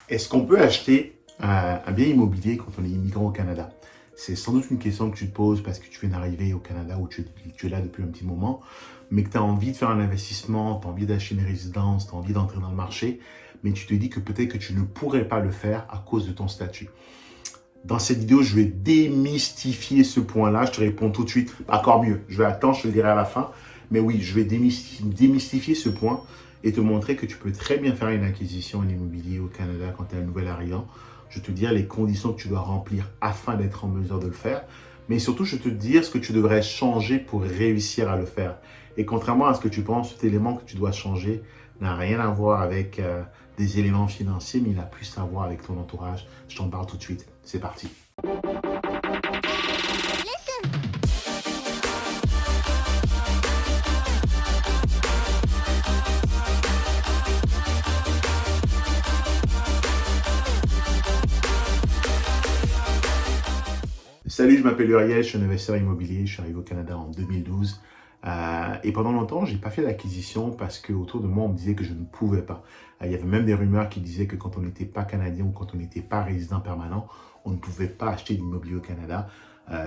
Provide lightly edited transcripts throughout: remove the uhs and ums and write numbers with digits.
Est-ce qu'on peut acheter un bien immobilier quand on est immigrant au Canada? C'est sans doute une question que tu te poses parce que tu viens d'arriver au Canada ou tu es là depuis un petit moment, mais que tu as envie de faire un investissement, tu as envie d'acheter une résidence, tu as envie d'entrer dans le marché, mais tu te dis que peut-être que tu ne pourrais pas le faire à cause de ton statut. Dans cette vidéo, je vais démystifier ce point-là. Je te réponds tout de suite. Encore mieux, je vais attendre, je te le dirai à la fin. Mais oui, je vais démystifier ce point et te montrer que tu peux très bien faire une acquisition en immobilier au Canada quand tu es un nouvel arrivant. Je vais te dire les conditions que tu dois remplir afin d'être en mesure de le faire. Mais surtout, je vais te dire ce que tu devrais changer pour réussir à le faire. Et contrairement à ce que tu penses, cet élément que tu dois changer n'a rien à voir avec des éléments financiers, mais il a plus à voir avec ton entourage. Je t'en parle tout de suite. C'est parti. Salut, je m'appelle Uriel, je suis un investisseur immobilier, je suis arrivé au Canada en 2012 et pendant longtemps, je n'ai pas fait d'acquisition parce qu'autour de moi, on me disait que je ne pouvais pas. Il y avait même des rumeurs qui disaient que quand on n'était pas canadien ou quand on n'était pas résident permanent, on ne pouvait pas acheter d'immobilier au Canada.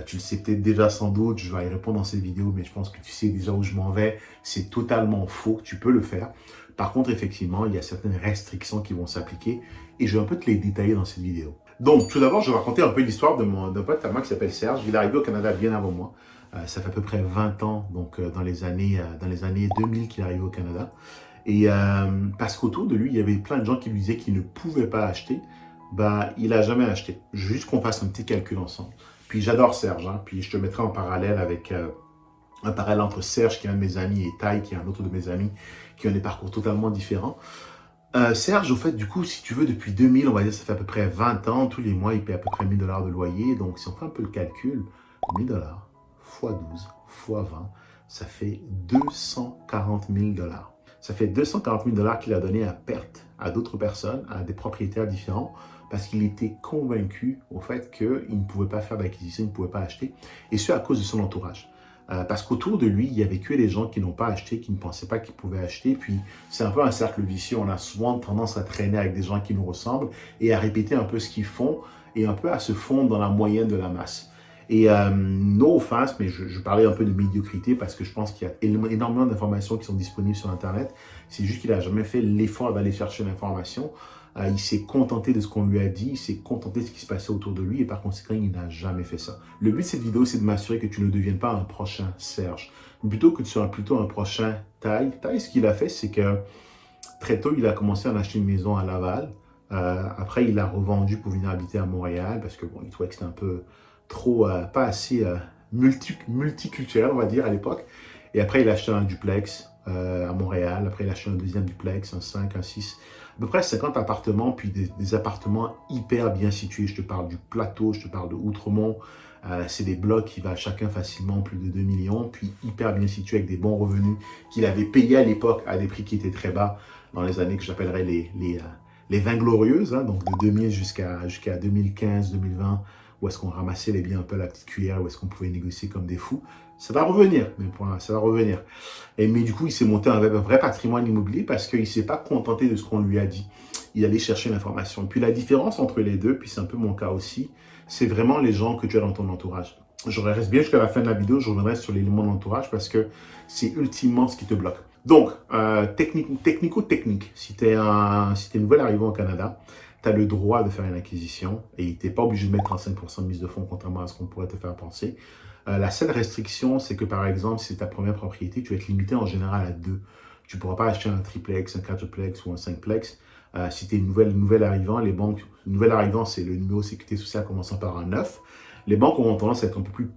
Tu le sais peut-être déjà sans doute, je vais y répondre dans cette vidéo, mais je pense que tu sais déjà où je m'en vais. C'est totalement faux, tu peux le faire. Par contre, effectivement, il y a certaines restrictions qui vont s'appliquer et je vais un peu te les détailler dans cette vidéo. Donc, tout d'abord, je vais raconter un peu l'histoire d'un pote à moi qui s'appelle Serge. Il est arrivé au Canada bien avant moi. Ça fait à peu près 20 ans, donc dans les années 2000 qu'il est arrivé au Canada. Et parce qu'autour de lui, il y avait plein de gens qui lui disaient qu'il ne pouvait pas acheter. Bah, il n'a jamais acheté. Juste qu'on fasse un petit calcul ensemble. Puis j'adore Serge, hein. Puis je te mettrai en parallèle avec un parallèle entre Serge, qui est un de mes amis, et Tai, qui est un autre de mes amis, qui ont des parcours totalement différents. Serge, au fait, du coup, si tu veux, depuis 2000, on va dire, ça fait à peu près 20 ans, tous les mois, il paie à peu près 1000 $ de loyer. Donc, si on fait un peu le calcul, 1000 $ fois 12 fois 20, ça fait 240 000 $. Ça fait 240 000 $ qu'il a donné à perte à d'autres personnes, à des propriétaires différents, parce qu'il était convaincu au fait qu'il ne pouvait pas faire d'acquisition, il ne pouvait pas acheter, et ce à cause de son entourage. Parce qu'autour de lui, il y avait que des gens qui n'ont pas acheté, qui ne pensaient pas qu'ils pouvaient acheter. Puis, c'est un peu un cercle vicieux. On a souvent tendance à traîner avec des gens qui nous ressemblent et à répéter un peu ce qu'ils font et un peu à se fondre dans la moyenne de la masse. Et no offense, mais je parlais un peu de médiocrité parce que je pense qu'il y a énormément d'informations qui sont disponibles sur Internet. C'est juste qu'il n'a jamais fait l'effort d'aller chercher l'information. Il s'est contenté de ce qu'on lui a dit, il s'est contenté de ce qui se passait autour de lui et par conséquent, il n'a jamais fait ça. Le but de cette vidéo, c'est de m'assurer que tu ne deviennes pas un prochain Serge, plutôt que tu sois plutôt un prochain Tai. Tai, ce qu'il a fait, c'est que très tôt, il a commencé à acheter une maison à Laval. Après, il a revendu pour venir habiter à Montréal parce que bon, il trouvait que c'était un peu trop, pas assez multiculturel, on va dire, à l'époque. Et après, il a acheté un duplex à Montréal. Après, il a acheté un deuxième duplex, un 5, un 6. À peu près 50 appartements, puis des appartements hyper bien situés. Je te parle du Plateau, je te parle de Outremont. C'est des blocs qui valent chacun facilement plus de 2 millions, puis hyper bien situés avec des bons revenus qu'il avait payés à l'époque à des prix qui étaient très bas dans les années que j'appellerais les 20 glorieuses, hein, donc de 2000 jusqu'à 2015, 2020, où est-ce qu'on ramassait les biens un peu à la petite cuillère, où est-ce qu'on pouvait négocier comme des fous. Ça va revenir, mais pour ça va revenir. Mais du coup, il s'est monté un vrai patrimoine immobilier parce qu'il ne s'est pas contenté de ce qu'on lui a dit. Il allait chercher l'information. Puis la différence entre les deux, puis c'est un peu mon cas aussi, c'est vraiment les gens que tu as dans ton entourage. Je reste bien jusqu'à la fin de la vidéo, je reviendrai sur l'élément d'entourage parce que c'est ultimement ce qui te bloque. Donc, technico-technique, si tu es nouvel arrivant au Canada, tu as le droit de faire une acquisition et tu n'es pas obligé de mettre 35% de mise de fonds, contrairement à ce qu'on pourrait te faire penser. La seule restriction, c'est que par exemple, si c'est ta première propriété, tu vas être limité en général à 2. Tu ne pourras pas acheter un triplex, un quadruplex ou un 5plex. Si tu es nouvel arrivant, les banques, nouvel arrivant, c'est le numéro de sécurité sociale commençant par un 9. Les banques ont tendance à être un peu plus,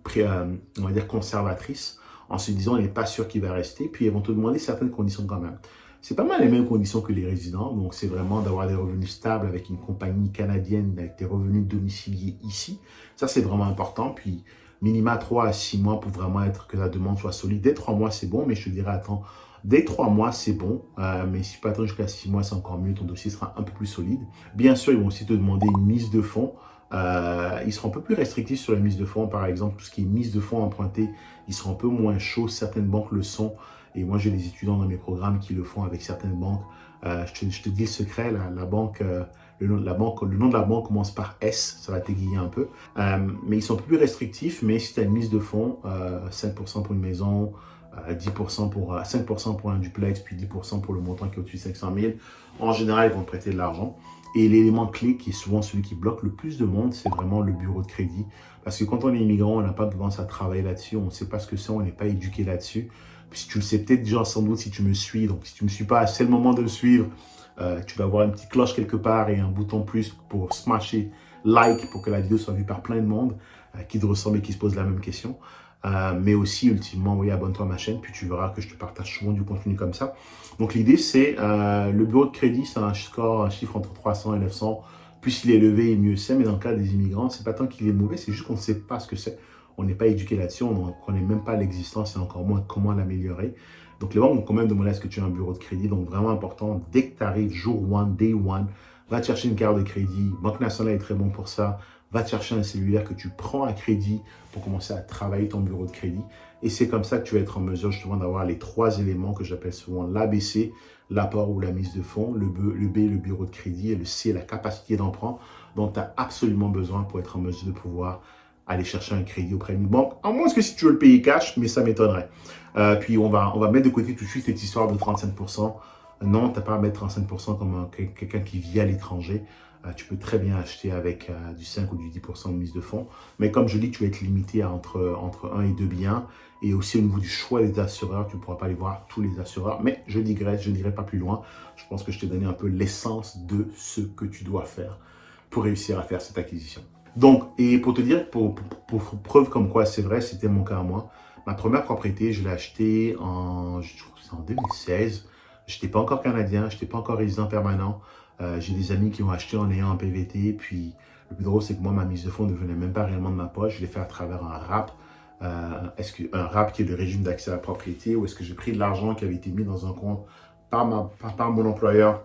on va dire, conservatrices en se disant, on n'est pas sûr qu'il va rester, puis elles vont te demander certaines conditions quand même. C'est pas mal les mêmes conditions que les résidents, donc c'est vraiment d'avoir des revenus stables avec une compagnie canadienne, avec des revenus domiciliés ici. Ça, c'est vraiment important, puis minima 3 à 6 mois pour vraiment être que la demande soit solide. Dès 3 mois, c'est bon, mais je te dirais, attends, dès 3 mois, c'est bon, mais si tu peux attendre jusqu'à 6 mois, c'est encore mieux, ton dossier sera un peu plus solide. Bien sûr, ils vont aussi te demander une mise de fonds. Ils seront un peu plus restrictifs sur la mise de fonds. Par exemple, tout ce qui est mise de fonds empruntée, ils seront un peu moins chauds. Certaines banques le sont. Et moi, j'ai des étudiants dans mes programmes qui le font avec certaines banques. Je te dis le secret, la banque le nom de la banque commence par S, ça va t'aiguiller un peu. Mais ils sont plus restrictifs, mais si tu as une mise de fonds, 5% pour une maison, 10% pour 5% pour un duplex, puis 10% pour le montant qui est au-dessus de 500 000, en général, ils vont te prêter de l'argent. Et l'élément clé, qui est souvent celui qui bloque le plus de monde, c'est vraiment le bureau de crédit. Parce que quand on est immigrant, on n'a pas tendance à travailler là-dessus, on ne sait pas ce que c'est, on n'est pas éduqué là-dessus. Si tu le sais peut-être déjà sans doute si tu me suis, donc si tu ne me suis pas, c'est le moment de le suivre. Tu vas avoir une petite cloche quelque part et un bouton plus pour smasher like pour que la vidéo soit vue par plein de monde qui te ressemble et qui se pose la même question. Mais aussi, ultimement, oui, abonne-toi à ma chaîne, puis tu verras que je te partage souvent du contenu comme ça. Donc, l'idée, c'est le bureau de crédit, c'est un score, un chiffre entre 300 et 900. Plus il est élevé, et mieux c'est. Mais dans le cas des immigrants, c'est pas tant qu'il est mauvais, c'est juste qu'on ne sait pas ce que c'est. On n'est pas éduqué là-dessus, on ne connaît même pas l'existence et encore moins comment l'améliorer. Donc, les banques vont quand même demander est-ce que tu as un bureau de crédit. Donc, vraiment important, dès que tu arrives, jour 1, day 1, va te chercher une carte de crédit. Banque Nationale est très bon pour ça. Va te chercher un cellulaire que tu prends à crédit pour commencer à travailler ton bureau de crédit. Et c'est comme ça que tu vas être en mesure justement d'avoir les 3 éléments que j'appelle souvent l'ABC, l'apport ou la mise de fonds, le B, le bureau de crédit, et le C, la capacité d'emprunt dont tu as absolument besoin pour être en mesure de pouvoir aller chercher un crédit auprès d'une banque, à moins que si tu veux le payer cash, mais ça m'étonnerait. Puis on va mettre de côté tout de suite cette histoire de 35%. Non, tu n'as pas à mettre 35% comme quelqu'un qui vit à l'étranger. Tu peux très bien acheter avec du 5 ou du 10% de mise de fonds. Mais comme je dis, tu vas être limité à entre 1 et 2 biens. Et aussi au niveau du choix des assureurs, tu ne pourras pas aller voir tous les assureurs. Mais je digresse, je n'irai pas plus loin. Je pense que je t'ai donné un peu l'essence de ce que tu dois faire pour réussir à faire cette acquisition. Donc, et pour te dire, pour preuve comme quoi c'est vrai, c'était mon cas à moi. Ma première propriété, je l'ai achetée je trouve que c'est en 2016. Je n'étais pas encore canadien, je n'étais pas encore résident permanent. J'ai des amis qui ont acheté en ayant un PVT. Puis, le plus drôle, c'est que moi, ma mise de fonds ne venait même pas réellement de ma poche. Je l'ai fait à travers un RAP. Un RAP qui est le régime d'accès à la propriété, où est-ce que j'ai pris de l'argent qui avait été mis dans un compte par mon employeur,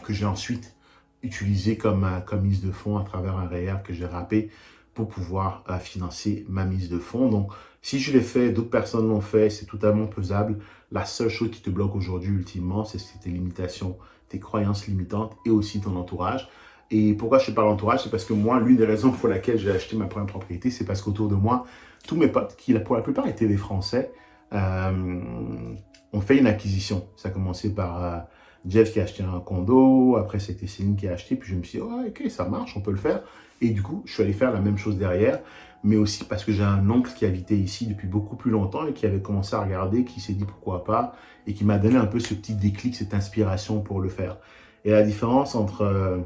que j'ai ensuite utilisé comme mise de fonds à travers un REER que j'ai rappé pour pouvoir financer ma mise de fonds. Donc, si je l'ai fait, d'autres personnes l'ont fait, c'est totalement faisable. La seule chose qui te bloque aujourd'hui, ultimement, c'est tes limitations, tes croyances limitantes et aussi ton entourage. Et pourquoi je te parle d'entourage? C'est parce que moi, l'une des raisons pour laquelle j'ai acheté ma première propriété, c'est parce qu'autour de moi, tous mes potes, qui pour la plupart étaient des Français, ont fait une acquisition. Ça a commencé par Jeff qui a acheté un condo, après c'était Céline qui a acheté, puis je me suis dit, oh, ok, ça marche, on peut le faire. Et du coup, je suis allé faire la même chose derrière, mais aussi parce que j'ai un oncle qui habitait ici depuis beaucoup plus longtemps et qui avait commencé à regarder, qui s'est dit pourquoi pas, et qui m'a donné un peu ce petit déclic, cette inspiration pour le faire. Et la différence entre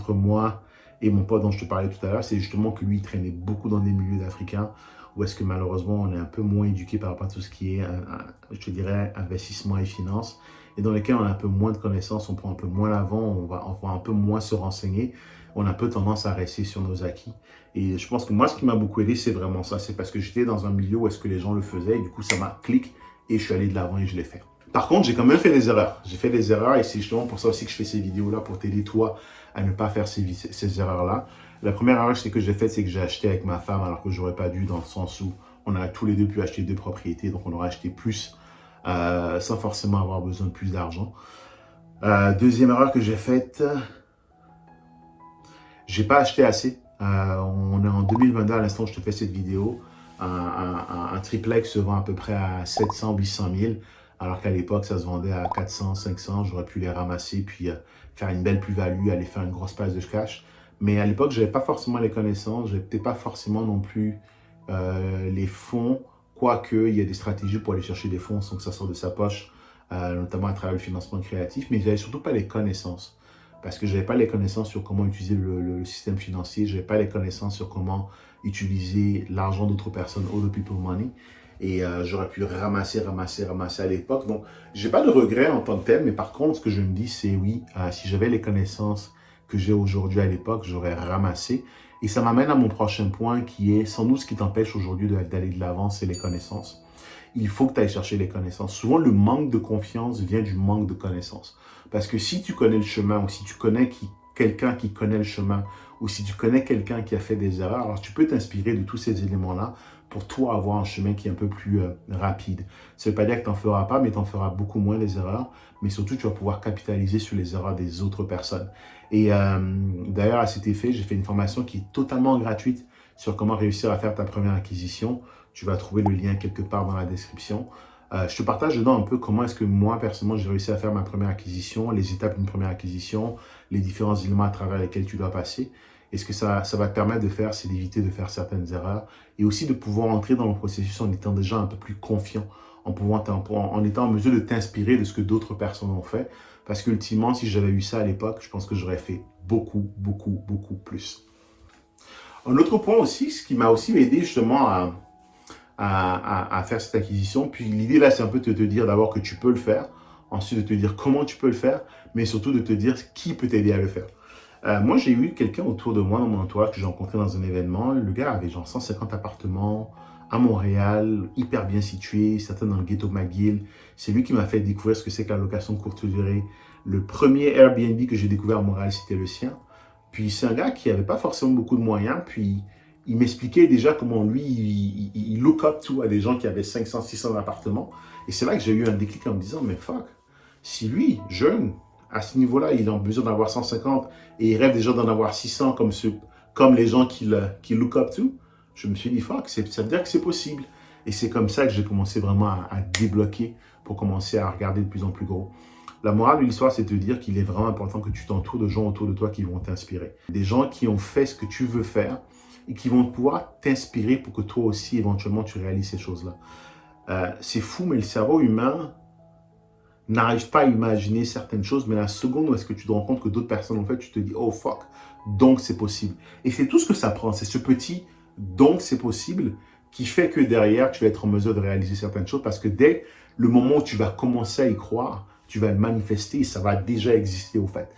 moi et mon pote dont je te parlais tout à l'heure, c'est justement que lui, il traînait beaucoup dans des milieux d'Africains, où est-ce que malheureusement, on est un peu moins éduqué par rapport à tout ce qui est, je te dirais, investissement et finance, et dans lesquels on a un peu moins de connaissances, on prend un peu moins l'avant, on va un peu moins se renseigner, on a un peu tendance à rester sur nos acquis. Et je pense que moi, ce qui m'a beaucoup aidé, c'est vraiment ça. C'est parce que j'étais dans un milieu où est-ce que les gens le faisaient, et du coup, ça m'a cliqué, et je suis allé de l'avant et je l'ai fait. Par contre, j'ai quand même fait des erreurs. J'ai fait des erreurs, et c'est justement pour ça aussi que je fais ces vidéos-là, pour t'aider toi à ne pas faire ces erreurs-là. La première erreur que j'ai faite, c'est que j'ai acheté avec ma femme, alors que j'aurais pas dû, dans le sens où on a tous les deux pu acheter 2 propriétés, donc on aurait acheté plus, sans forcément avoir besoin de plus d'argent. Deuxième erreur que j'ai faite, j'ai pas acheté assez. On est en 2022, à l'instant où je te fais cette vidéo. Un triplex se vend à peu près à 700, 800 000, alors qu'à l'époque, ça se vendait à 400, 500. J'aurais pu les ramasser, puis faire une belle plus-value, aller faire une grosse passe de cash. Mais à l'époque, je n'avais pas forcément les connaissances, je n'avais peut-être pas forcément non plus les fonds, quoique il y a des stratégies pour aller chercher des fonds sans que ça sorte de sa poche, notamment à travers le financement créatif, mais je n'avais surtout pas les connaissances. Parce que je n'avais pas les connaissances sur comment utiliser le système financier, je n'avais pas les connaissances sur comment utiliser l'argent d'autres personnes, other people money. Et j'aurais pu ramasser à l'époque. Donc, je n'ai pas de regrets en tant que tel, mais par contre, ce que je me dis, c'est oui, si j'avais les connaissances que j'ai aujourd'hui à l'époque, j'aurais ramassé. Et ça m'amène à mon prochain point qui est sans doute ce qui t'empêche aujourd'hui d'aller de l'avant, c'est les connaissances. Il faut que tu ailles chercher les connaissances. Souvent, le manque de confiance vient du manque de connaissances. Parce que si tu connais le chemin ou si tu connais quelqu'un qui connaît le chemin ou si tu connais quelqu'un qui a fait des erreurs, alors tu peux t'inspirer de tous ces éléments-là pour toi avoir un chemin qui est un peu plus rapide. Ça ne veut pas dire que tu n'en feras pas, mais tu en feras beaucoup moins des erreurs. Mais surtout, tu vas pouvoir capitaliser sur les erreurs des autres personnes. Et d'ailleurs, à cet effet, j'ai fait une formation qui est totalement gratuite sur comment réussir à faire ta première acquisition. Tu vas trouver le lien quelque part dans la description. Je te partage dedans un peu comment est-ce que moi, personnellement, j'ai réussi à faire ma première acquisition, les étapes d'une première acquisition, les différents éléments à travers lesquels tu dois passer. Et ce que ça va te permettre de faire, c'est d'éviter de faire certaines erreurs et aussi de pouvoir entrer dans le processus en étant déjà un peu plus confiant, en étant en mesure de t'inspirer de ce que d'autres personnes ont fait. Parce qu'ultimement, si j'avais eu ça à l'époque, je pense que j'aurais fait beaucoup, beaucoup, beaucoup plus. Un autre point aussi, ce qui m'a aussi aidé justement à faire cette acquisition. Puis l'idée là, c'est un peu de te dire d'abord que tu peux le faire, ensuite de te dire comment tu peux le faire, mais surtout de te dire qui peut t'aider à le faire. Moi, j'ai eu quelqu'un autour de moi, dans mon entourage, que j'ai rencontré dans un événement. Le gars avait genre 150 appartements à Montréal, hyper bien situé, certains dans le ghetto McGill. C'est lui qui m'a fait découvrir ce que c'est que la location courte durée. Le premier Airbnb que j'ai découvert à Montréal, c'était le sien. Puis c'est un gars qui n'avait pas forcément beaucoup de moyens, puis il m'expliquait déjà comment lui, il look up to à des gens qui avaient 500, 600 appartements. Et c'est là que j'ai eu un déclic en me disant, mais fuck, si lui, jeune, à ce niveau-là, il a besoin d'avoir 150 et il rêve déjà d'en avoir 600 comme les gens qui look up to, je me suis dit, fuck, ça veut dire que c'est possible. Et c'est comme ça que j'ai commencé vraiment à débloquer pour commencer à regarder de plus en plus gros. La morale de l'histoire, c'est de te dire qu'il est vraiment important que tu t'entoures de gens autour de toi qui vont t'inspirer. Des gens qui ont fait ce que tu veux faire et qui vont pouvoir t'inspirer pour que toi aussi, éventuellement, tu réalises ces choses-là. C'est fou, mais le cerveau humain n'arrive pas à imaginer certaines choses, mais la seconde où est-ce que tu te rends compte que d'autres personnes ont fait, tu te dis, oh fuck, donc c'est possible. Et c'est tout ce que ça prend, c'est ce petit donc c'est possible qui fait que derrière, tu vas être en mesure de réaliser certaines choses parce que dès le moment où tu vas commencer à y croire, tu vas le manifester et ça va déjà exister au fait.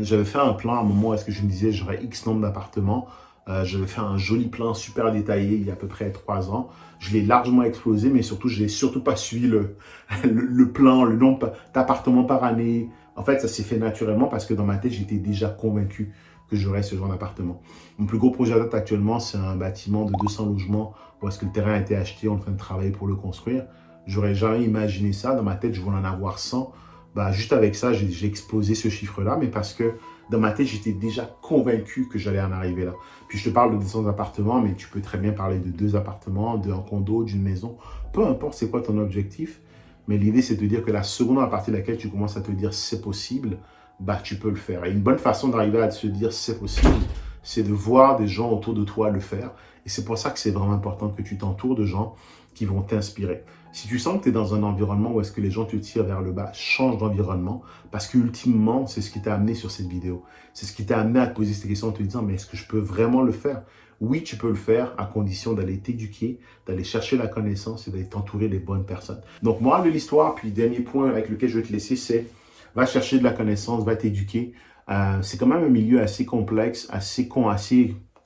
J'avais fait un plan à un moment où est-ce que je me disais j'aurais X nombre d'appartements. J'avais fait un joli plan super détaillé il y a à peu près 3 ans. Je l'ai largement explosé, mais surtout, je n'ai surtout pas suivi le plan, le nombre d'appartements par année. En fait, ça s'est fait naturellement parce que dans ma tête, j'étais déjà convaincu que j'aurais ce genre d'appartement. Mon plus gros projet à date actuellement, c'est un bâtiment de 200 logements où est-ce que le terrain a été acheté, on est en train de travailler pour le construire. J'aurais jamais imaginé ça. Dans ma tête, je voulais en avoir 100. Bah, juste avec ça, j'ai explosé ce chiffre-là, mais parce que dans ma tête, j'étais déjà convaincu que j'allais en arriver là. Puis je te parle de 200 appartements, mais tu peux très bien parler de 2 appartements, d'un condo, d'une maison. Peu importe c'est quoi ton objectif, mais l'idée c'est de dire que la seconde à partir de laquelle tu commences à te dire c'est possible, bah tu peux le faire. Et une bonne façon d'arriver à se dire c'est possible, c'est de voir des gens autour de toi le faire. Et c'est pour ça que c'est vraiment important que tu t'entoures de gens qui vont t'inspirer. Si tu sens que tu es dans un environnement où est-ce que les gens te tirent vers le bas, change d'environnement parce qu'ultimement, c'est ce qui t'a amené sur cette vidéo. C'est ce qui t'a amené à te poser cette question en te disant, mais est-ce que je peux vraiment le faire? Oui, tu peux le faire à condition d'aller t'éduquer, d'aller chercher la connaissance et d'aller t'entourer des bonnes personnes. Donc, morale de l'histoire, puis dernier point avec lequel je vais te laisser, c'est va chercher de la connaissance, va t'éduquer. C'est quand même un milieu assez complexe, assez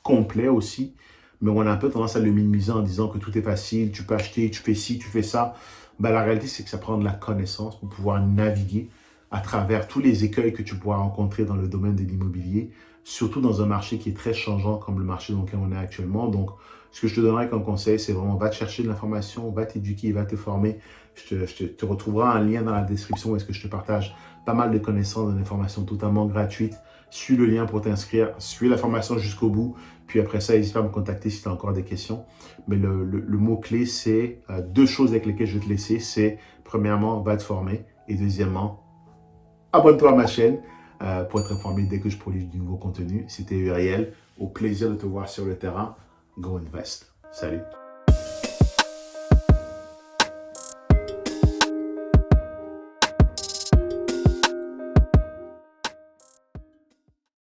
complet aussi. Mais on a un peu tendance à le minimiser en disant que tout est facile, tu peux acheter, tu fais ci, tu fais ça. Ben, la réalité, c'est que ça prend de la connaissance pour pouvoir naviguer à travers tous les écueils que tu pourras rencontrer dans le domaine de l'immobilier, surtout dans un marché qui est très changeant comme le marché dans lequel on est actuellement. Donc, ce que je te donnerais comme conseil, c'est vraiment va te chercher de l'information, va t'éduquer, va te former. Tu retrouveras un lien dans la description où est-ce que je te partage pas mal de connaissances, d'informations totalement gratuites. Suis le lien pour t'inscrire, suis la formation jusqu'au bout. Puis après ça, n'hésite pas à me contacter si tu as encore des questions. Mais le mot-clé, c'est 2 choses avec lesquelles je vais te laisser. C'est premièrement, va te former. Et deuxièmement, abonne-toi à ma chaîne pour être informé dès que je produis du nouveau contenu. C'était Uriel. Au plaisir de te voir sur le terrain. Go Invest. Salut.